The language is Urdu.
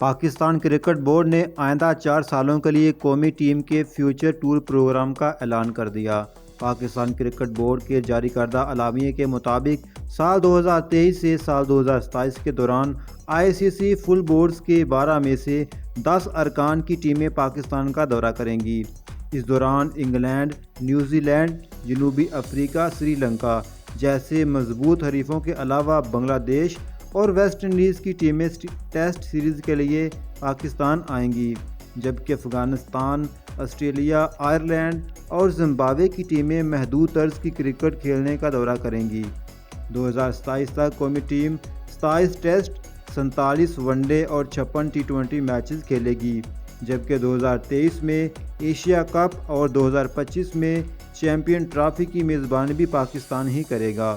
پاکستان کرکٹ بورڈ نے آئندہ 4 سالوں کے لیے قومی ٹیم کے فیوچر ٹور پروگرام کا اعلان کر دیا۔ پاکستان کرکٹ بورڈ کے جاری کردہ اعلامیے کے مطابق سال 2023 سے سال 2027 کے دوران ICC فل بورڈز کے 12 میں سے 10 ارکان کی ٹیمیں پاکستان کا دورہ کریں گی۔ اس دوران انگلینڈ، نیوزی لینڈ، جنوبی افریقہ، سری لنکا جیسے مضبوط حریفوں کے علاوہ بنگلہ دیش اور ویسٹ انڈیز کی ٹیمیں ٹیسٹ سیریز کے لیے پاکستان آئیں گی، جبکہ افغانستان، آسٹریلیا، آئرلینڈ اور زمبابوے کی ٹیمیں محدود طرز کی کرکٹ کھیلنے کا دورہ کریں گی۔ 2027 تک قومی ٹیم 27 ٹیسٹ، 47 ون ڈے اور 56 T20 میچز کھیلے گی، جبکہ 2023 میں ایشیا کپ اور 2025 میں چیمپئن ٹرافی کی میزبانی بھی پاکستان ہی کرے گا۔